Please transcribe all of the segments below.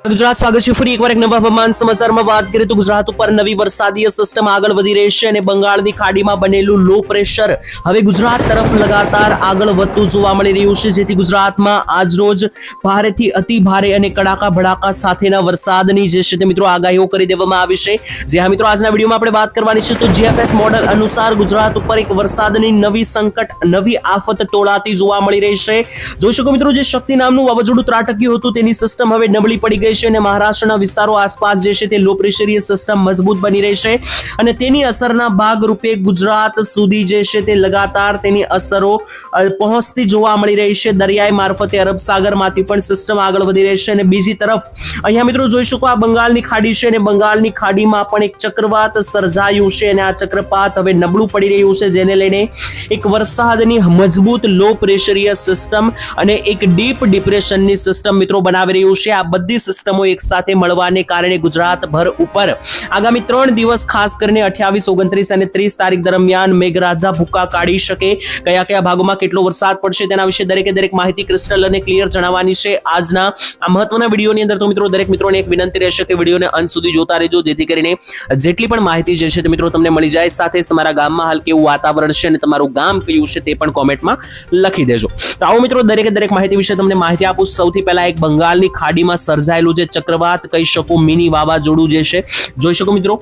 ગુજરાત સ્વાગત છે ફરી એકવાર એક નવા હવામાન સમાચારમાં વાત કરીએ તો ગુજરાત ઉપર નવી વરસાદીય સિસ્ટમ આગળ વધી રહી છે અને બંગાળની ખાડીમાં બનેલું લો પ્રેશર હવે ગુજરાત તરફ લગાતાર આગળ વધતું જોવા મળી રહ્યું છે, જેથી ગુજરાતમાં આજરોજ ભારેથી અતિ ભારે અને કડાકા ભડાકા સાથેના વરસાદની જે છે તે મિત્રો આગાહીઓ કરી દેવામાં આવી છે। જે હા મિત્રો, આજના વિડીયોમાં આપણે વાત કરવાની છે તો જીએફએસ મોડેલ અનુસાર ગુજરાત ઉપર એક વરસાદની નવી સંકટ, નવી આફત ટોળાતી જોવા મળી રહી છે। જોઈ શકો મિત્રો, જે શક્તિ નામનું વાવાઝોડું ત્રાટક્યું હતું તેની સિસ્ટમ હવે નબળી પડી ગઈ છે અને મહારાષ્ટ્રના વિસ્તારો આસપાસ જે છે તે લો પ્રેશરીય સિસ્ટમ મજબૂત બની રહી છે અને તેની અસરના ભાગરૂપે ગુજરાત સુધી જે છે તે લગાતાર તેની અસરો પહોંચતી જોવા મળી રહી છે। દરિયાઈ મારફતે અરબ સાગરમાંથી પણ સિસ્ટમ આગળ વધી રહી છે અને બીજી તરફ અહીંયા મિત્રો જોઈ શકો આ બંગાળની ખાડી છે અને બંગાળની ખાડીમાં પણ એક ચક્રવાત સર્જાયું છે અને આ ચક્રવાત હવે નબળું પડી રહ્યું છે, જેને લઈને એક વરસાદની મજબૂત લો પ્રેશરીય સિસ્ટમ અને એક ડીપ ડિપ્રેશનની સિસ્ટમ મિત્રો બનાવી રહ્યું છે। આ બધી સિસ્ટમો એક સાથે મળવાને કારણે ગુજરાતભર ઉપર આગામી 3 દિવસ ખાસ કરીને 28, 29 અને 30 તારીખ દરમિયાન મેઘરાજા ભૂકા કાઢી શકે। કયા કયા ભાગોમાં કેટલો વરસાદ પડશે તેના વિશે દરેક માહિતી ક્રિસ્ટલ અને ક્લિયર જણાવવાની છે આજના આ મહત્વના વિડીયોની અંદર। તો મિત્રો દરેક મિત્રોને એક વિનંતી રહેશે કે વિડીયોને અંત સુધી જોતા રહેજો, જેથી કરીને જેટલી પણ માહિતી જે છે તે મિત્રો તમને મળી જાય। સાથે તમારા ગામમાં હાલ કેવું વાતાવરણ છે અને તમારું ગામ કયું છે તે પણ કોમેન્ટમાં લખી દેજો। તો આવો મિત્રો દરેક માહિતી વિશે તમને માહિતી આપું। સૌથી પહેલા એક બંગાળની ખાડીમાં સર્જાયેલું જે ચક્રવાત કહી શકો, મિની વાવાઝોડું જે છે, જોઈ શકો મિત્રો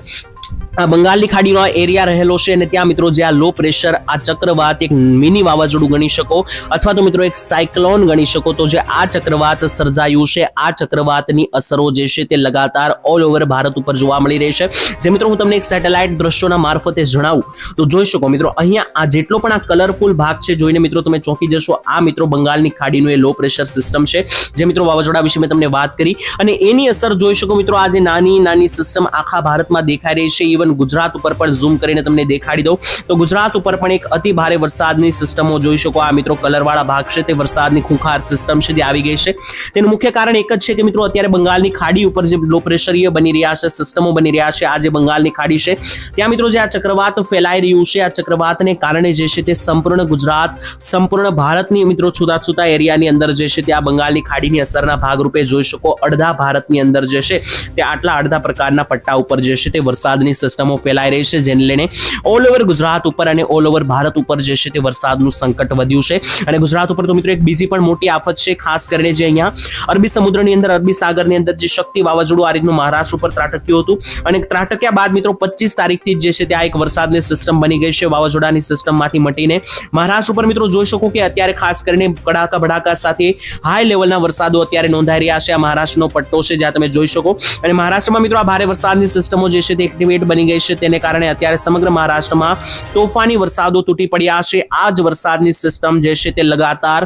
આ બંગાળની ખાડીનો એરિયા રહેલો છે અને ત્યાં મિત્રો જે આ લો પ્રેશર, આ ચક્રવાત એક મિની વાવાઝોડું ગણી શકો અથવા તો મિત્રો એક સાયક્લોન ગણી શકો। તો જે આ ચક્રવાત સર્જાયું છે, આ ચક્રવાતની અસરો જે છે તે લગાતાર ઓલ ઓવર ભારત ઉપર જોવા મળી રહી છે। જે મિત્રો હું તમને એક સેટેલાઇટ દ્રશ્યોના મારફતે જણાવું તો જોઈ શકો મિત્રો, અહીંયા આ જેટલો પણ આ કલરફુલ ભાગ છે જોઈને મિત્રો તમે ચોંકી જશો। આ મિત્રો બંગાળની ખાડીનું એ લો પ્રેશર સિસ્ટમ છે, જે મિત્રો વાવાઝોડા વિશે મેં તમને વાત કરી અને એની અસર જોઈ શકો મિત્રો, આ જે નાની સિસ્ટમ આખા ભારતમાં દેખાઈ રહી છે, ઇવન ગુજરાત ઉપર પણ ઝૂમ કરીને તમને દેખાડી દઉં તો ગુજરાત ઉપર પણ એક અતિ ભારે વરસાદની સિસ્ટમો જોઈ શકો। આ મિત્રો કલરવાળા ભાગ છે તે વરસાદની ખૂંખાર સિસ્ટમ છે જે આવી ગઈ છે। તેનું મુખ્ય કારણ એક જ છે કે મિત્રો અત્યારે બંગાળની ખાડી ઉપર જે લો પ્રેશરીય બની રહ્યા છે, સિસ્ટમો બની રહ્યા છે, આ જે બંગાળની ખાડી છે ત્યાં મિત્રો જે આ ચક્રવાત ફેલાઈ રહ્યું છે, આ ચક્રવાતને કારણે જે છે તે સંપૂર્ણ ગુજરાત, સંપૂર્ણ ભારતની મિત્રો છૂટા એરિયાની અંદર જે છે તે આ બંગાળની ખાડીની અસરના ભાગરૂપે જોઈ શકો અડધા ભારતની અંદર જે છે તે આટલા અડધા પ્રકારના પટ્ટા ઉપર જે છે તે વરસાદની સિસ્ટમો ફેલાઈ રહી છે, જેને લઈને ઓલ ઓવર ગુજરાત ઉપર અને ઓલ ઓવર ભારત ઉપર જે છે તે વરસાદનું સંકટ વધ્યું છે। અને ગુજરાત ઉપર તો મિત્રો એક બીજી પણ મોટી આફત છે, ખાસ કરીને જે અહીંયા અરબી સમુદ્રની અંદર, અરબી સાગરની અંદર જે શક્તિ વાવાઝોડું આ રીતનું મહારાષ્ટ્ર ઉપર ત્રાટક્યું હતું અને ત્રાટક્યા બાદ મિત્રો 25 તારીખથી જે છે ત્યાં એક વરસાદની સિસ્ટમ બની ગઈ છે। વાવાઝોડાની સિસ્ટમમાંથી મટીને મહારાષ્ટ્ર ઉપર મિત્રો જોઈ શકો કે અત્યારે ખાસ કરીને કડાકા ભડાકા સાથે હાઈ લેવલના વરસાદો અત્યારે નોંધાઈ રહ્યા છે। આ મહારાષ્ટ્રનો પટ્ટો છે જ્યાં તમે જોઈ શકો અને મહારાષ્ટ્રમાં મિત્રો આ ભારે વરસાદની સિસ્ટમો જે છે તે એક્ટિવેટ બની ગઈ છે, તેને કારણે અત્યારે સમગ્ર મહારાષ્ટ્રમાં તોફાની વરસાદો તૂટી પડ્યા છે। આ જ વરસાદની સિસ્ટમ જે છે તે લગાતાર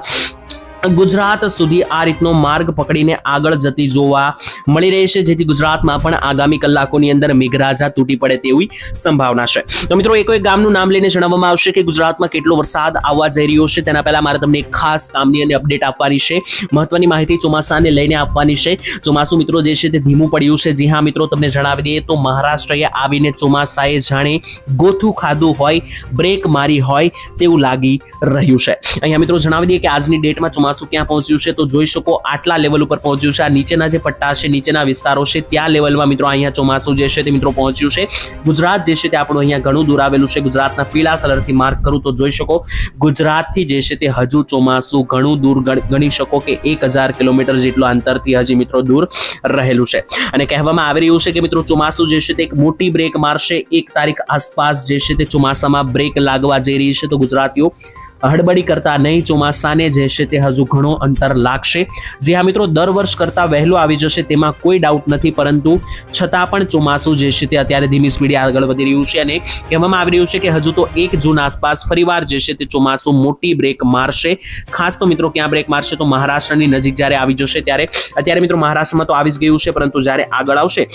ગુજરાત સુધી આ રીતનો માર્ગ પકડીને આગળ જતી જોવા મળી રહી છે, જેથી ગુજરાતમાં પણ આગામી કલાકોની અંદર મેઘરાજા તૂટી પડે તેવી સંભાવના છે। તો મિત્રો એક ગામનું નામ લઈને જણાવવામાં આવશે કે ગુજરાતમાં કેટલો વરસાદ આવવા જઈ રહ્યો છે। તેના પહેલા મારે તમને એક ખાસ કામની અને અપડેટ આપવાની છે, મહત્વની માહિતી ચોમાસાને લઈને આપવાની છે। ચોમાસું મિત્રો જે છે તે ધીમું પડ્યું છે। જી હા મિત્રો, તમને જણાવી દઈએ તો મહારાષ્ટ્રએ આવીને ચોમાસાએ જાણે ગોથું ખાધું હોય, બ્રેક મારી હોય તેવું લાગી રહ્યું છે। અહીંયા મિત્રો જણાવી દઈએ કે આજની ડેટમાં ચોમાસું ક્યાં પહોંચ્યું છે તો જોઈ શકો આટલા લેવલ ઉપર પહોંચ્યું છે। આ નીચેના જે પટ્ટા છે, નીચેના વિસ્તારો છે, ત્યાં લેવલમાં મિત્રો અહીંયા ચોમાસું જે છે તે મિત્રો પહોંચ્યું છે। ગુજરાત જે છે તે આપણું અહીંયા ઘણું દૂર આવેલું છે। ગુજરાતના પીળા કલરથી માર્ક કરું તો જોઈ શકો ગુજરાતથી જે છે તે હજુ ચોમાસું ઘણું દૂર ગણી શકો કે 1000 કિલોમીટર જેટલું અંતરથી હજી મિત્રો દૂર રહેલું છે અને કહેવામાં આવી રહ્યું છે કે મિત્રો ચોમાસું જે છે તે એક મોટી બ્રેક મારશે। 1 તારીખ આસપાસ જે છે તે ચોમાસામાં બ્રેક લાગવા જઈ રહી છે, તો ગુજરાતીઓ હડબડી કરતા નહીં, ચોમાસાને જે છે તે હજુ ઘણો અંતર લાગશે। જે હા મિત્રો દર વર્ષ કરતા વહેલું આવી જશે તેમાં કોઈ ડાઉટ નથી, પરંતુ છતાં પણ ચોમાસું જે છે તે અત્યારે ધીમી સ્પીડે આગળ વધી રહ્યું છે અને કહેવામાં આવી રહ્યું છે કે હજુ તો 1 જૂન આસપાસ ફરીવાર જે છે તે ચોમાસું મોટી બ્રેક મારશે। ખાસ તો મિત્રો ક્યાં બ્રેક મારશે તો મહારાષ્ટ્રની નજીક જ્યારે આવી જશે ત્યારે, અત્યારે મિત્રો મહારાષ્ટ્રમાં તો આવી જ ગયું છે, પરંતુ જ્યારે આગળ આવશે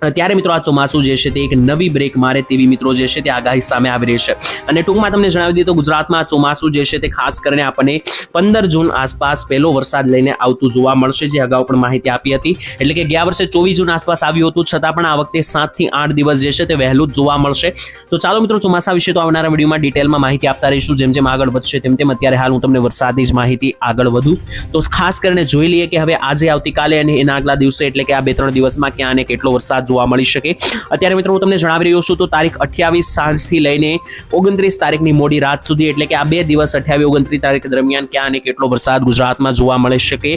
ત્યારે મિત્રો આ ચોમાસું જે છે તે એક નવી બ્રેક મારે તેવી મિત્રો જે છે તે આગાહી સામે આવી રહી છે અને ટૂંકમાં તમને જણાવી દઈએ તો ગુજરાતમાં આ ચોમાસું જે છે તે ખાસ કરીને આપણને 15 જૂન આસપાસ પહેલો વરસાદ લઈને આવતું જોવા મળશે, જે અગાઉ પણ માહિતી આપી હતી. એટલે કે ગયા વર્ષે 24 જૂન આસપાસ આવ્યું હતું, છતાં પણ આ વખતે 7 થી 8 દિવસ જે છે તે વહેલું જ જોવા મળશે. તો ચાલો મિત્રો ચોમાસા વિશે તો આવનારા વિડીયોમાં ડિટેલમાં માહિતી આપતા રહીશું. જેમ જેમ આગળ વધશે તેમ તેમ અત્યારે હાલ હું તમને વરસાદની જ માહિતી આગળ વધું તો ખાસ કરીને જોઈ લઈએ કે હવે આજે આવતીકાલે અને એના આગલા દિવસે એટલે કે આ 2-3 દિવસમાં ક્યાં અને કેટલો વરસાદ જોવા મળી શકે. અત્યારે મિત્રો હું તમને જણાવી રહ્યો છું તો તારીખ 28 સાંજથી લઈને 29 તારીખની મોડી રાત સુધી એટલે કે આ 2 દિવસ 28 29 તારીખ દરમિયાન ક્યાં અને કેટલો વરસાદ ગુજરાતમાં જોવા મળી શકે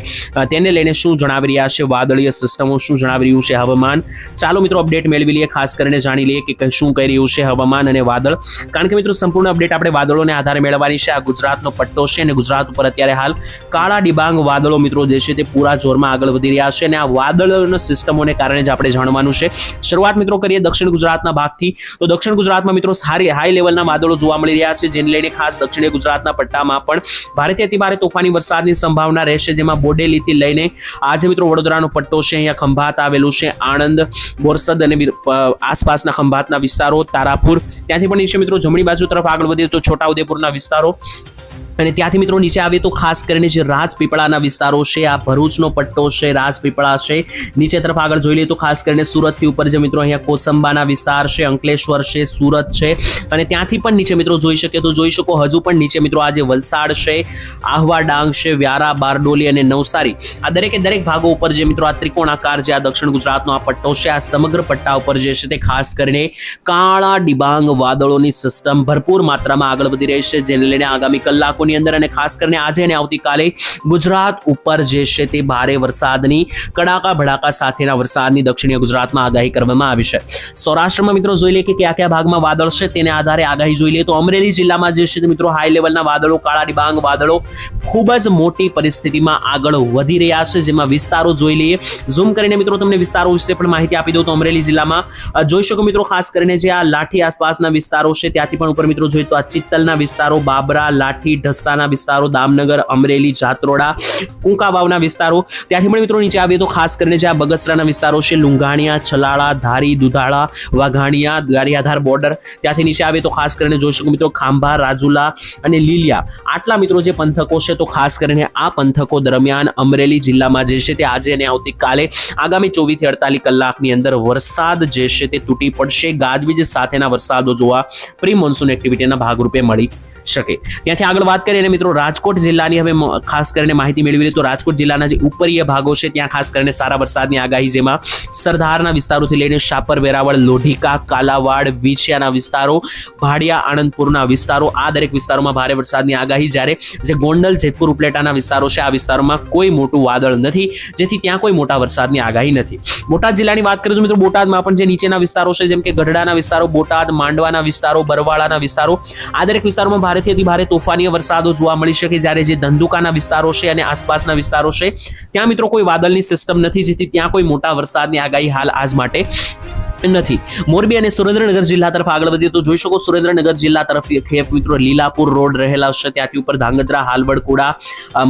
તેને લઈને શું જણાવી રહ્યા છે વાદળીય સિસ્ટમો, શું જણાવી રહ્યું છે હવામાન. ચાલો મિત્રો અપડેટ મેળવી લઈએ, ખાસ કરીને જાણી લઈએ કે શું કહી રહ્યું છે હવામાન અને વાદળ. કારણ કે મિત્રો સંપૂર્ણ અપડેટ આપણે વાદળોને આધારે મેળવવાની છે. આ ગુજરાતનો પટ્ટો છે અને ગુજરાત ઉપર અત્યારે હાલ કાળા ડિબાંગ વાદળો મિત્રો જે છે તે પૂરા જોરમાં આગળ વધી રહ્યા છે અને આ વાદળોના સિસ્ટમોને કારણે જ આપણે જાણવાનું છે. શરૂઆત મિત્રો કરીએ દક્ષિણ ગુજરાતના ભાગથી. તો દક્ષિણ ગુજરાતમાં મિત્રો સારી હાઈ લેવલના વાદળો જોવા મળી રહ્યા છે, જેને લઈને ખાસ દક્ષિણ ગુજરાતના પટ્ટામાં પણ ભારેથી અતિભારે તોફાની વરસાદની સંભાવના રહેશે, જેમાં બોડેલીથી લઈને આજે મિત્રો વડોદરાનો પટ્ટો છે, અહીંયા ખંભાત આવેલું છે, આણંદ, બોરસદ અને આસપાસના ખંભાતના વિસ્તારો, તારાપુર, ત્યાંથી પણ નીચે મિત્રો જમણી બાજુ તરફ આગળ વધીએ તો છોટાઉદેપુરના વિસ્તારો અને ત્યાંથી મિત્રો નીચે આવે તો ખાસ કરીને જે રાજપીપળાના વિસ્તારો છે, આ ભરૂચનો પટ્ટો છે, રાજપીપળા છે. નીચે તરફ આગળ જોઈ લઈએ તો ખાસ કરીને સુરતથી ઉપર જે મિત્રો અહીંયા કોસંબાના વિસ્તાર છે, અંકલેશ્વર છે, સુરત છે અને ત્યાંથી પણ નીચે મિત્રો જોઈ શકો હજુ પણ નીચે મિત્રો આજે વલસાડ છે, આહવા, ડાંગ છે, વ્યારા, બારડોલી અને નવસારી, આ દરેકે દરેક ભાગો ઉપર જે મિત્રો આ ત્રિકોણાકાર જે આ દક્ષિણ ગુજરાતનો આ પટ્ટો છે, આ સમગ્ર પટ્ટા ઉપર જે છે તે ખાસ કરીને કાળા ડિબાંગ વાદળોની સિસ્ટમ ભરપૂર માત્રામાં આગળ વધી રહી છે, જેને લઈને આગામી કલાકો અંદર અને ખાસ કરીને આજે અને આવતીકાલે ગુજરાત ઉપર જે છે તે ભારે વરસાદની કડાકા ભડાકા સાથેના વરસાદની દક્ષિણીય ગુજરાતમાં આગાહી કરવામાં આવી છે. સૌરાષ્ટ્રમાં મિત્રો જોઈ લઈએ કે કયા કયા ભાગમાં વાદળ છે તેને આધારે આગાહી જોઈ લઈએ તો અમરેલી જિલ્લામાં જે છે મિત્રો હાઈ લેવલના વાદળો, કાળા ડિબાંગ વાદળો ખૂબ જ મોટી પરિસ્થિતિમાં આગળ વધી રહ્યા છે, જેમાં વિસ્તારો જોઈ લઈએ. ઝૂમ કરીને મિત્રો તમને વિસ્તારો વિશે પણ માહિતી આપી દઉં તો અમરેલી જિલ્લામાં જોઈ શકો મિત્રો ખાસ કરીને જે આ લાઠી આસપાસના વિસ્તારો છે ત્યાંથી પણ ઉપર મિત્રો જોઈએ તો આ ચિત્તલના વિસ્તારો, બાબરા, લાઠી, ઢસાના વિસ્તારો, દામનગર, અમરેલી, જાત્રોડા, કુંકાવાવના વિસ્તારો, ત્યાંથી પણ મિત્રો નીચે આવીએ તો ખાસ કરીને જે આ બગસરાના વિસ્તારો છે, લુંઘાણિયા, છલાળા, ધારી, દુધાળા, વાઘાણિયા, ગારિયાધાર બોર્ડર, ત્યાંથી નીચે આવીએ તો ખાસ કરીને જોઈ શકો મિત્રો ખાંભા, રાજુલા અને લીલિયા, આટલા મિત્રો જે પંથકો છે તો ખાસ કરીને આ પંથકો દરમિયાન અમરેલી જિલ્લામાં જે છે તે આજે અને આવતીકાલે આગામી 24 થી 48 કલાકની અંદર વરસાદ જે છે તે તૂટી પડશે. ગાજવીજ સાથેના વરસાદો જોવા પ્રી મોન્સૂન એક્ટિવિટીના ભાગરૂપે મળી શકે. ત્યાંથી આગળ વાત કરીએ અને મિત્રો રાજકોટ જિલ્લાની હવે ખાસ કરીને માહિતી મેળવી લઈએ તો રાજકોટ જિલ્લાના જે ઉપરીય ભાગો છે ત્યાં ખાસ કરીને સારા વરસાદની આગાહી, જેમાં સરદારના વિસ્તારોથી લઈને શાપર, વેરાવળ, લોઢિકા, કાલાવાડ, વિછિયાના વિસ્તારો, ભાડિયા, આણંદપુરના વિસ્તારો, આ દરેક વિસ્તારોમાં ભારે વરસાદની આગાહી. જ્યારે જે ગોંડલ, જેતપુર, ઉપલેટાના વિસ્તારો છે આ વિસ્તારોમાં કોઈ મોટું વાદળ નથી, જેથી ત્યાં કોઈ મોટા વરસાદની આગાહી નથી. બોટાદ જિલ્લાની વાત કરીએ તો મિત્રો બોટાદમાં પણ જે નીચેના વિસ્તારો છે જેમ કે ગઢડાના વિસ્તારો, બોટાદ, માંડવાના વિસ્તારો, બરવાળાના વિસ્તારો, આ દરેક વિસ્તારોમાં ભારેથી અતિ ભારે તોફાની વરસાદો જોવા મળી શકે. જ્યારે જે ધંધુકાના વિસ્તારો છે અને આસપાસના વિસ્તારો છે ત્યાં મિત્રો કોઈ વાદળની સિસ્ટમ નથી, જેથી ત્યાં કોઈ મોટા વરસાદની આગાહી હાલ આજ માટે નથી. મોરબી અને સુરેન્દ્રનગર જિલ્લા તરફ આગળ વધીએ તો જોઈ શકો સુરેન્દ્રનગર જિલ્લા તરફ મિત્રો લીલાપુર રોડ રહેલા છે, ત્યાંથી ઉપર ધાંગધ્રા, હાલબડકુડા,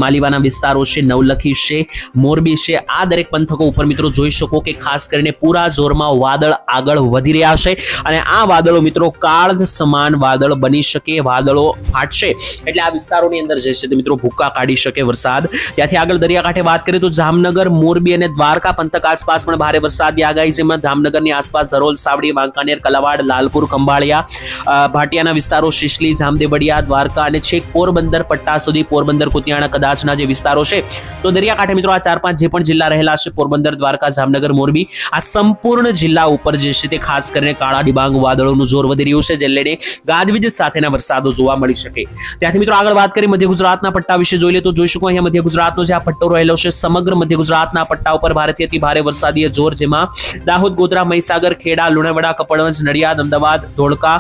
માલીવાના વિસ્તારો છે, નવલખી છે, મોરબી છે, આ દરેક પંથકો ઉપર મિત્રો જોઈ શકો કે ખાસ કરીને પૂરા જોરમાં વાદળ આગળ વધી રહ્યા છે અને આ વાદળો મિત્રો કાળ સમાન વાદળ બની શકે, વાદળો ફાટશે એટલે આ વિસ્તારોની અંદર જે છે તે મિત્રો ભૂક્કા કાઢી શકે વરસાદ. ત્યાંથી આગળ દરિયાકાંઠે વાત કરીએ તો જામનગર, મોરબી અને દ્વારકા પંથક આસપાસ પણ ભારે વરસાદની આગાહી, જેમાં જામનગરની આસપાસ ધરોલ, સાવડી, વાંકાનેર, કલાવાડ, લાલપુર, ખંભાળિયા, ભાટિયાના વિસ્તારો, શિશલી, જામદેવડિયા, દ્વારકા અને છેક પોરબંદર પટ્ટા સુધી, પોરબંદર, કુતિયાણા કદાચના જે વિસ્તારો છે તો દરિયાકાંઠે મિત્રો આ 4-5 જે પણ જિલ્લા રહેલા છે, પોરબંદર, દ્વારકા, જામનગર, મોરબી, આ સંપૂર્ણ જિલ્લા ઉપર જે છે તે ખાસ કરીને કાળા ડિબાંગ વાદળોનું જોર વધી રહ્યું છે, જેને લઈને ગાજવીજ સાથેના વરસાદો જોવા મળી શકે. ત્યાંથી મિત્રો આગળ વાત કરી મધ્ય ગુજરાતના પટ્ટા વિશે જોઈ લે તો જોઈ શકો અહીંયા મધ્ય ગુજરાતનો જે આ પટ્ટો રહેલો છે, સમગ્ર મધ્ય ગુજરાતના પટ્ટા ઉપર ભારેથી અતિ ભારે વરસાદીય જોર, જેમાં દાહોદ, ગોધરા, મહીસાગર, ખેડા, લુણાવાડા, કપડવંજ, નડિયાદ, અમદાવાદ, ધોળકા,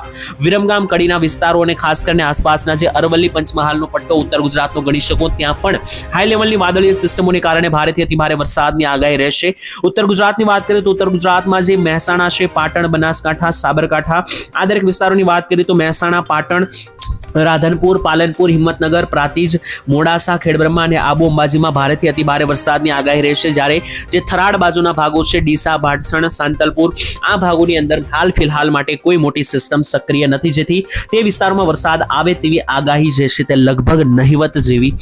વિરમગામ, કડીના વિસ્તારો અને ખાસ કરીને આસપાસના જે અરવલ્લી, પંચમહાલનો પટ્ટો ઉત્તર ગુજરાતનો ગણી શકો ત્યાં પણ હાઈ લેવલની વાદળીય સિસ્ટમોને કારણે ભારેથી અતિ ભારે વરસાદની આગાહી રહેશે. ઉત્તર ગુજરાતની વાત કરીએ તો ઉત્તર ગુજરાતમાં જે મહેસાણા છે, પાટણ, બનાસકાંઠા, સાબરકાંઠા, આ દરેક વિસ્તારોની વાત કરીએ તો મહેસાણા, પાટણ, રાધનપુર, પાલનપુર, હિંમતનગર, પ્રાંતિજ, મોડાસા, ખેડબ્રહ્મા અને આબુ અંબાજીમાં ભારેથી અતિ ભારે વરસાદની આગાહી રહેશે. જ્યારે જે થરાદ બાજુના ભાગો છે, ડીસા, ભાટસણ, સાંતલપુર, આ ભાગોની અંદર હાલ ફિલહાલ માટે કોઈ મોટી સિસ્ટમ સક્રિય નથી, જેથી તે વિસ્તારોમાં વરસાદ આવે તેવી આગાહી જે છે તે લગભગ નહિવત જેવી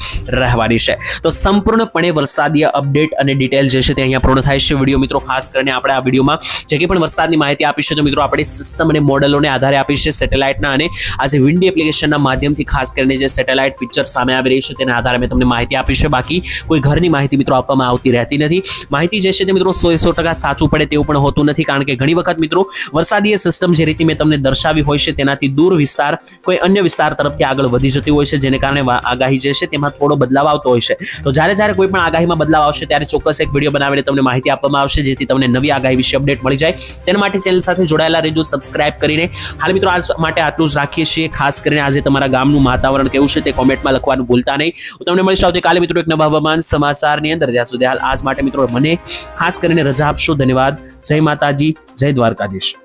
રહેવાની છે. તો સંપૂર્ણપણે વરસાદીય અપડેટ અને ડિટેલ જે છે તે અહીંયા પૂર્ણ થાય છે. વિડીયો મિત્રો ખાસ કરીને આપણે આ વિડીયોમાં જે કંઈ પણ વરસાદની માહિતી આપી છે તો મિત્રો આપણે સિસ્ટમ અને મોડેલોને આધારે આપી છે, સેટેલાઇટના અને આજે વિન્ડી એપ્લિકેશનના માધ્યમથી ખાસ કરીને જે સેટેલાઇટ પિક્ચર સામે આવી રહી છે તેના આધારે મેં તમને માહિતી આપી છે. બાકી કોઈ ઘરની માહિતી મિત્રો આપવામાં આવતી રહેતી નથી. માહિતી જે છે તે મિત્રો 100% સાચું પડે તેવું પણ હોતું નથી, કારણ કે ઘણી વખત મિત્રો વરસાદીય સિસ્ટમ જે રીતે મેં તમને દર્શાવી હોય છે તેનાથી દૂર વિસ્તાર કોઈ અન્ય વિસ્તાર તરફથી આગળ વધી જતી હોય છે, જેને કારણે આગાહી જે છે તેમાં થોડો બદલાવ આવતો હોય છે. તો જ્યારે કોઈ પણ આગાહીમાં બદલાવ આવશે ત્યારે ચોક્કસ એક વિડીયો બનાવીને તમને માહિતી આપવામાં આવશે, જેથી તમને નવી આગાહી વિશે અપડેટ મળી જાય. તેના માટે ચેનલ સાથે જોડાયેલા રહેજો, સબસ્ક્રાઇબ કરીને. હાલ મિત્રો આજ માટે આટલું જ રાખીએ છીએ. ખાસ કરીને આજે તમારા ગામનું વાતાવરણ કેવું છે તે કોમેન્ટમાં લખવાનું ભૂલતા નહીં. હું તમને મળીશ આવતીકાલે મિત્રો એક નવા હવામાન સમાચારની અંદર. ત્યાં સુધી હાલ આજ માટે મિત્રો મને ખાસ કરીને રજા આપશો. ધન્યવાદ. જય માતાજી, જય દ્વારકાધીશ.